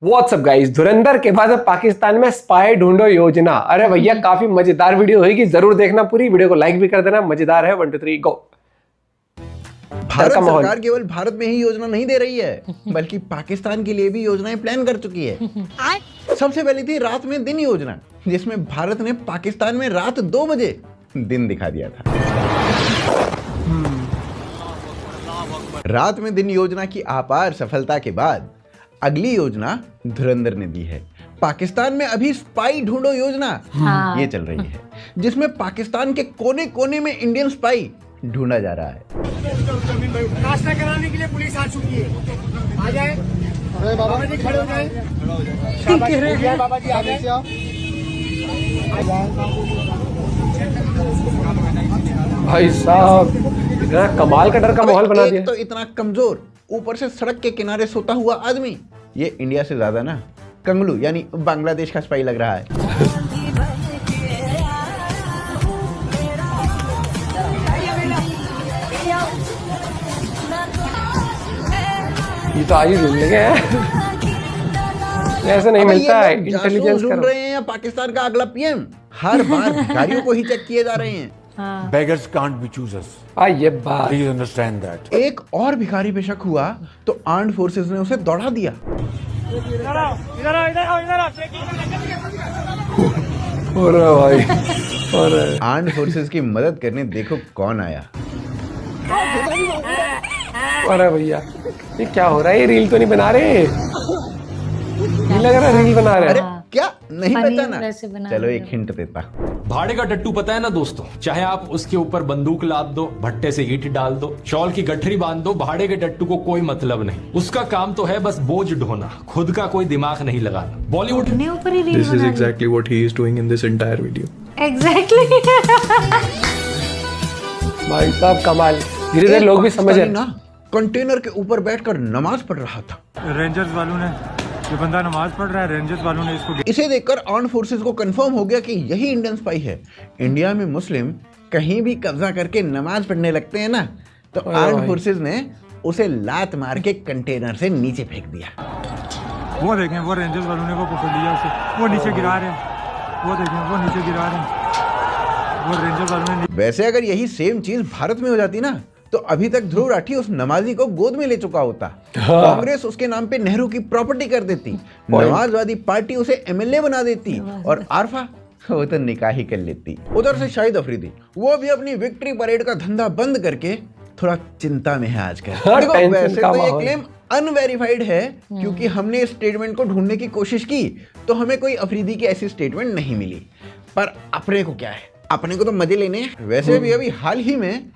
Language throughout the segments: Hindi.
व्हाट्सअप गाइस, धुरंधर के बाद अब पाकिस्तान में स्पाई ढूंढो योजना। अरे भैया काफी मजेदार वीडियो होगी, जरूर देखना पूरी वीडियो को, लाइक भी कर देना। मजेदार है। 1 2 3 गो। भारत सरकार केवल भारत में ही योजना नहीं दे रही है, बल्कि पाकिस्तान के लिए भी योजनाएं प्लान कर चुकी है। सबसे पहली थी रात में दिन योजना, जिसमें भारत ने पाकिस्तान में रात 2 बजे दिन दिखा दिया था। रात में दिन योजना की अपार सफलता के बाद अगली योजना धुरंधर ने दी है। पाकिस्तान में अभी स्पाई ढूंढो योजना ये चल रही है, जिसमें पाकिस्तान के कोने कोने में इंडियन स्पाई ढूंढा जा रहा है। नाश्ता कराने के लिए पुलिस आ चुकी है, आ जाए बाबा जी, खड़े हो जाए। बाबा जी आ जाए। भाई साहब इतना कमाल का डर का माहौल बना दिया। तो इतना कमजोर, ऊपर से सड़क के किनारे सोता हुआ आदमी, ये इंडिया से ज्यादा ना कंगलू यानी बांग्लादेश का स्पाई लग रहा है। ये तो आज ही ढूंढ लेंगे। ऐसे नहीं मिलता है। इंटेलिजेंस ढूंढ रहे हैं या पाकिस्तान का अगला पीएम? हर बार भिखारियों को ही चेक किए जा रहे हैं। Beggars can't be choosers. ये बात। Please understand that. एक और भिखारी पे शक हुआ तो आर्म्ड फोर्सेस ने उसे दौड़ा दिया। अरे भाई, अरे आर्म्ड फोर्सेस की मदद करने देखो कौन आया। अरे भैया ये क्या हो रहा है? ये रील तो नहीं बना रहे? ये लग रहा है रील बना रहे अरे हैं। क्या नहीं पहचाना? चलो एक हिंट देता। भाड़े का टट्टू पता है ना दोस्तों, चाहे आप उसके ऊपर बंदूक लाद दो, भट्टे से ईंट डाल दो, शॉल की गठरी बांध दो, भाड़े के टट्टू को कोई मतलब नहीं। उसका काम तो है बस बोझ ढोना, खुद का कोई दिमाग नहीं लगाना। Bollywood This is exactly what he is doing in this entire video. Exactly. भाई साहब कमाल। धीरे धीरे लोग भी समझ रहे ना कंटेनर के ऊपर बैठकर नमाज पढ़ रहा था। रेंजर्स वालों ने, ये बंदा नमाज पढ़ रहा है, रेंजर्स वालों ने इसको। इसे देखकर आर्म्ड फोर्सेस को कंफर्म हो गया कि यही इंडियन स्पाई है। इंडिया में मुस्लिम कहीं भी कब्जा करके नमाज पढ़ने लगते हैं ना, तो आर्म्ड फोर्सेस ने उसे लात मार के कंटेनर से नीचे फेंक दिया। वो देखें, वो रेंजर्स वालों ने वो पकड़ लिया उसे, वो नीचे गिरा रहे हैं। वो देखें, वो नीचे गिरा रहे हैं, वो रेंजर्स वालों ने। वैसे अगर यही सेम चीज भारत में हो जाती ना, तो अभी तक ध्रुव राठी उस नमाजी को गोद में ले चुका होता। कांग्रेस उसके नाम पे नेहरू की प्रॉपर्टी कर देती, नमाजवादी पार्टी उसे एमएलए बना देती, और आरफा वो तो निकाह ही कर लेती। उधर से शाहिद अफरीदी, वो भी अपनी विक्ट्री परेड का धंधा बंद करके थोड़ा चिंता में है आजकल। देखो वैसे तो ये क्लेम अनवेरिफाइड है, क्योंकि हमने इस स्टेटमेंट को ढूंढने की कोशिश की तो हमें कोई अफरीदी की ऐसी स्टेटमेंट नहीं मिली। पर अपने को क्या है, अपने को तो मजे लेने हैं। वैसे भी अभी हाल ही में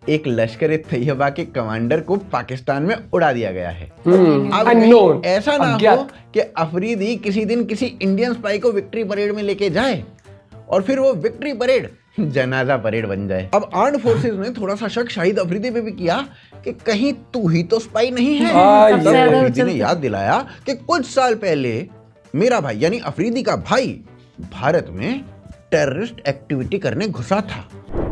एक लश्कर ए तैयबा के कमांडर को पाकिस्तान में उड़ा दिया गया है। अब ऐसा ना हो कि अफरीदी किसी दिन किसी इंडियन स्पाई को विक्ट्री परेड में लेके जाए और फिर वो विक्ट्री परेड जनाजा परेड बन जाए। अब आर्म्ड फोर्सेस ने थोड़ा सा शक शाहिद अफरीदी पे भी किया कि कहीं तू ही तो स्पाई नहीं है। तब अफरीदी ने याद दिलाया कि कुछ साल पहले मेरा भाई यानी अफरीदी का भाई भारत में टेररिस्ट एक्टिविटी करने घुसा था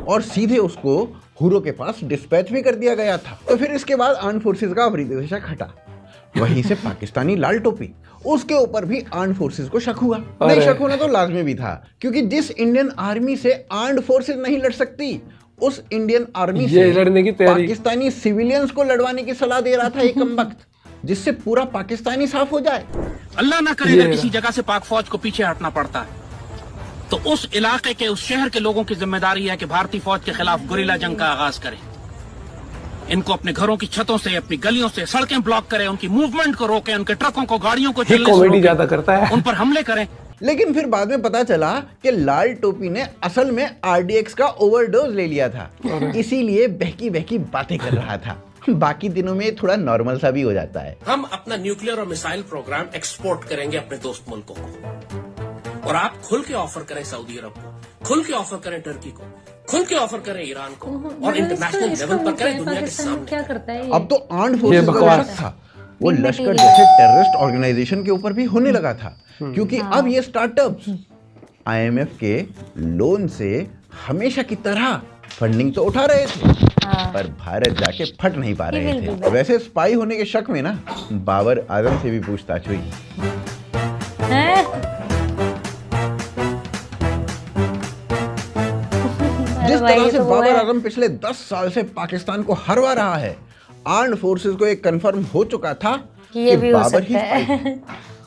और सीधे उसको हुरो के पास डिस्पैच भी कर दिया गया था। तो फिर इसके बाद आर्म्ड फोर्सेस का अफरीदी से शक हटा। वहीं से पाकिस्तानी लाल टोपी, उसके ऊपर भी आर्म्ड फोर्सेस को शक हुआ। नहीं, शक होना तो लाजमी भी था, क्योंकि जिस इंडियन आर्मी से आर्म्ड फोर्सेस नहीं लड़ सकती, उस इंडियन आर्मी से लड़ने की तैयारी पाकिस्तानी सिविलियंस को लड़वाने की सलाह दे रहा था एक कमबख्त, जिससे पूरा पाकिस्तानी साफ हो जाए। अल्लाह ना करे किसी जगह से पाक फौज को पीछे हटना पड़ता है, तो उस इलाके के, उस शहर के लोगों की जिम्मेदारी है कि भारतीय फौज के खिलाफ गुरिल्ला जंग का आगाज करें। इनको अपने घरों की छतों से, अपनी गलियों से, सड़कें ब्लॉक करें, उनकी मूवमेंट को रोकें, उनके ट्रकों को, गाड़ियों को जलने से रोकें, ज्यादा करता है, उन पर हमले करें। लेकिन फिर बाद में पता चला कि लाल टोपी ने असल में आरडीएक्स का ओवरडोज ले लिया था, इसीलिए बहकी बहकी बातें कर रहा था। बाकी दिनों में थोड़ा नॉर्मल सा भी हो जाता है। हम अपना न्यूक्लियर और मिसाइल प्रोग्राम एक्सपोर्ट करेंगे अपने दोस्त मुल्कों को, और आप खुल के ऑफर करें सऊदी अरब को, खुल के ऑफर करें टर्की को, खुल के ऑफर करें ईरान को, और इंटरनेशनल लेवल पर करें दुनिया के सामने। क्या करता है? अब तो आर्म्ड फोर्सेस का शक था वो लश्कर जैसे टेररिस्ट ऑर्गेनाइजेशन के ऊपर भी होने लगा था, क्योंकि अब ये स्टार्टअप्स आईएमएफ के लोन से हमेशा की तरह फंडिंग तो उठा रहे थे, पर भारत जाके फट नहीं पा रहे थे। वैसे स्पाई होने के शक में ना बाबर आजम से भी पूछताछ हुई। जिस तरह से बाबर आजम पिछले 10 साल से पाकिस्तान को हरवा रहा है, आर्म्ड फोर्सेस को एक कंफर्म हो चुका था कि बाबर ही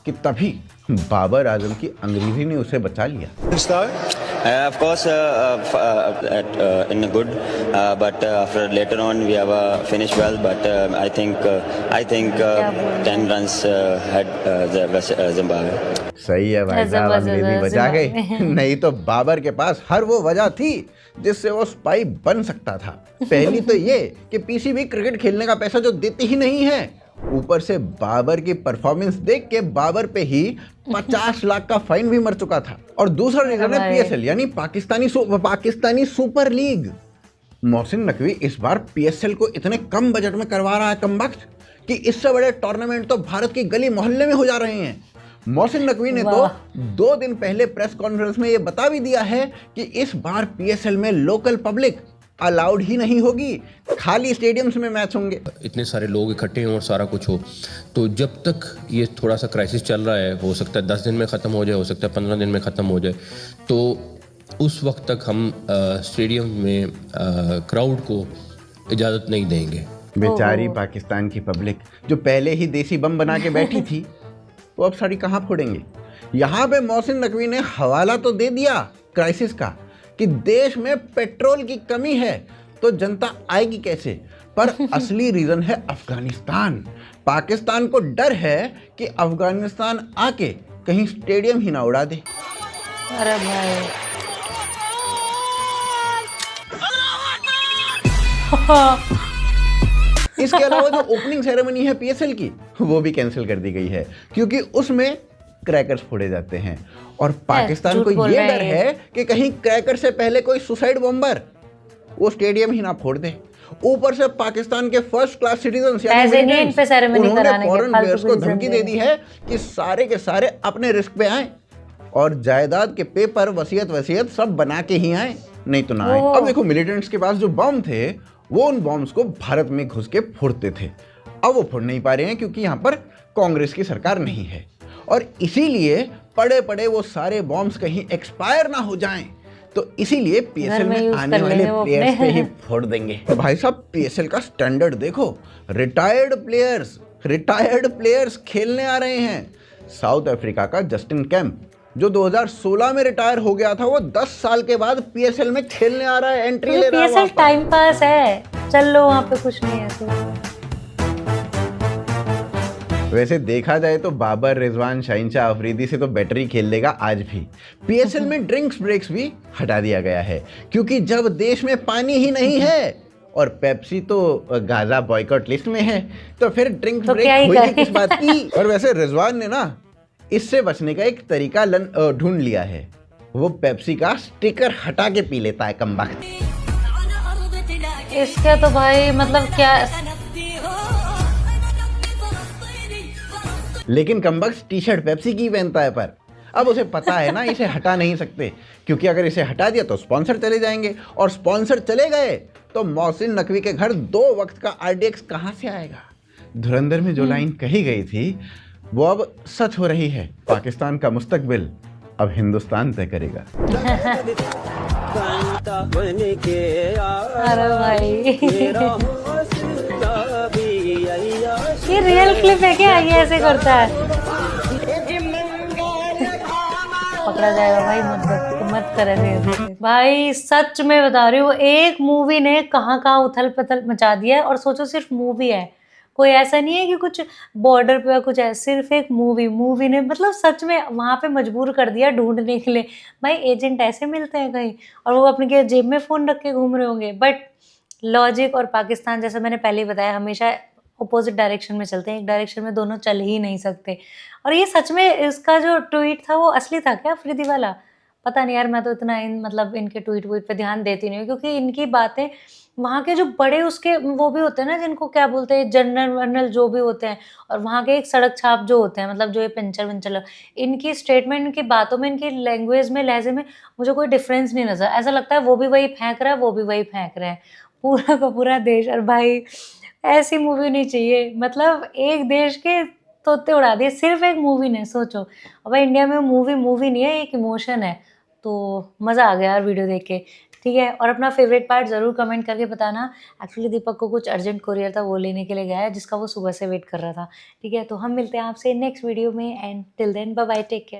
कि तभी बाबर आजम की अंग्रेजी ने उसे बचा लिया। Of course, in a good, but after later on we have finished well. But I think 10 runs had Zimbabwe. सही है भाई साहब, अंग्रेजी बचा गई। नहीं तो बाबर के पास हर वो वजह थी जिससे वो स्पाई बन सकता था। पहली तो ये कि पीसीबी क्रिकेट खेलने का पैसा जो देती ही नहीं है, ऊपर से बाबर की परफॉर्मेंस देख के बाबर पे ही 50 लाख का फाइन भी मर चुका था। और दूसरा रीजन है पीएसएल यानी पाकिस्तानी सुपर लीग। मोहसिन नकवी इस बार पीएसएल को इतने कम बजट में करवा रहा है कमबख्त कि इससे बड़े टूर्नामेंट तो भारत की गली मोहल्ले में हो जा रहे हैं। मोहसिन नकवी ने तो 2 दिन पहले प्रेस कॉन्फ्रेंस में ये बता भी दिया है कि इस बार पीएसएल में लोकल पब्लिक अलाउड ही नहीं होगी, खाली स्टेडियम्स में मैच होंगे। इतने सारे लोग इकट्ठे हों और सारा कुछ हो, तो जब तक ये थोड़ा सा क्राइसिस चल रहा है, हो सकता है 10 दिन में ख़त्म हो जाए, हो सकता है 15 दिन में ख़त्म हो जाए, तो उस वक्त तक हम स्टेडियम में क्राउड को इजाज़त नहीं देंगे। बेचारी पाकिस्तान की पब्लिक जो पहले ही देसी बम बना के बैठी थी, वो अब साड़ी कहाँ फोड़ेंगे। यहाँ पे मोहसिन नकवी ने हवाला तो दे दिया क्राइसिस का कि देश में पेट्रोल की कमी है तो जनता आएगी कैसे, पर असली रीजन है अफगानिस्तान। पाकिस्तान को डर है कि अफगानिस्तान आके कहीं स्टेडियम ही ना उड़ा दे। अरे भाई इसके अलावा जो ओपनिंग सेरेमनी है पीएसएल की, वो भी कैंसिल कर दी गई है क्योंकि उसमें क्रैकर्स फोड़े जाते हैं और पाकिस्तान को ये डर है कि कहीं क्रैकर से पहले कोई सुसाइड बॉम्बर वो स्टेडियम ही ना फोड़ दे। ऊपर से पाकिस्तान के फर्स्ट क्लास सिटीजन उन्होंने फॉरेन प्लेयर्स को धमकी दे दी है कि सारे के सारे अपने रिस्क पे आए और जायदाद के पेपर वसीयत सब बना के ही आए, नहीं तो ना आए। अब देखो, मिलिटेंट्स के पास जो बम थे वो उन बॉम्ब्स को भारत में घुस के फोड़ते थे। अब वो फोड़ नहीं पा रहे हैं क्योंकि यहाँ पर कांग्रेस की सरकार नहीं है और इसीलिए पड़े पड़े वो सारे बॉम्ब्स कहीं एक्सपायर ना हो जाएं, तो इसीलिए पीएसएल में आने वाले प्लेयर्स पे ही फोड़ देंगे। भाई साहब, पीएसएल का स्टैंडर्ड देखो, रिटायर्ड प्लेयर्स खेलने आ रहे हैं। साउथ अफ्रीका का जस्टिन कैम्प जो 2016 में रिटायर हो गया था, वो 10 साल के बाद पीएसएल में खेलने आ रहा है, एंट्री ले रहा है। पीएसएल टाइम पास है, चल लो वहाँ पे, कुछ नहीं है। वैसे देखा जाए तो बाबर, रिजवान, शहनशाह अफरीदी से तो बेटर ही खेल लेगा आज भी। पीएसएल में ड्रिंक्स ब्रेक्स भी हटा दिया गया है क्योंकि जब देश में पानी ही नहीं है और पेप्सी तो गाजा बॉयकॉट लिस्ट में है, तो फिर ड्रिंक्स तो ब्रेक हुई किस बात की। और वैसे रिजवान ने ना इससे बचने का एक तरीका ढूंढ लिया है, वो पेप्सी का स्टिकर हटा के पी लेता है कमबख्त। इसके तो भाई मतलब क्या, लेकिन कमबख्त टी शर्ट पेप्सी की पहनता है, पर अब उसे पता है ना इसे हटा नहीं सकते क्योंकि अगर इसे हटा दिया तो स्पॉन्सर चले जाएंगे और स्पॉन्सर चले गए तो मोहसिन नकवी के घर 2 वक्त का आरडीएक्स कहां से आएगा। धुरंधर में जो लाइन कही गई थी वो अब सच हो रही है। पाकिस्तान का मुस्तकबिल अब हिंदुस्तान तय करेगा। अरे भाई ये रियल क्लिप है क्या? ये ऐसे करता है, पकड़ा जाएगा भाई, मत करे भाई। सच में बता रही हूँ, एक मूवी ने कहाँ कहाँ उथल पुथल मचा दिया है। और सोचो सिर्फ मूवी है, कोई ऐसा नहीं है कि कुछ बॉर्डर पे कुछ है, सिर्फ एक मूवी ने मतलब सच में वहाँ पे मजबूर कर दिया ढूंढने के लिए। भाई एजेंट ऐसे मिलते हैं कहीं और वो अपने जेब में फ़ोन रख के घूम रहे होंगे। बट लॉजिक और पाकिस्तान, जैसे मैंने पहले ही बताया, हमेशा अपोजिट डायरेक्शन में चलते हैं, एक डायरेक्शन में दोनों चल ही नहीं सकते। और ये सच में इसका जो ट्वीट था वो असली था क्या अफरीदी वाला? पता नहीं यार, मैं तो इतना मतलब इनके ट्वीट पे ध्यान देती नहीं हूँ क्योंकि इनकी बातें वहाँ के जो बड़े उसके वो भी होते हैं ना, जिनको क्या बोलते हैं, जनरल वर्नल जो भी होते हैं, और वहाँ के एक सड़क छाप जो होते हैं, मतलब जो ये पंचर वंचर, इनकी स्टेटमेंट, इनकी बातों में, इनकी लैंग्वेज में, लहजे में मुझे कोई डिफरेंस नहीं नजर। ऐसा लगता है वो भी वही फेंक रहा है, वो भी वही फेंक रहा है, पूरा का पूरा देश। और भाई ऐसी मूवी नहीं चाहिए, मतलब एक देश के तोते उड़ा दिए सिर्फ एक मूवी ने, सोचो। अब भाई इंडिया में मूवी नहीं है, एक इमोशन है। तो मज़ा आ गया यार वीडियो देख के, ठीक है। और अपना फेवरेट पार्ट ज़रूर कमेंट करके बताना। एक्चुअली दीपक को कुछ अर्जेंट कोरियर था, वो लेने के लिए गया है, जिसका वो सुबह से वेट कर रहा था, ठीक है। तो हम मिलते हैं आपसे नेक्स्ट वीडियो में, and till then bye bye, take care.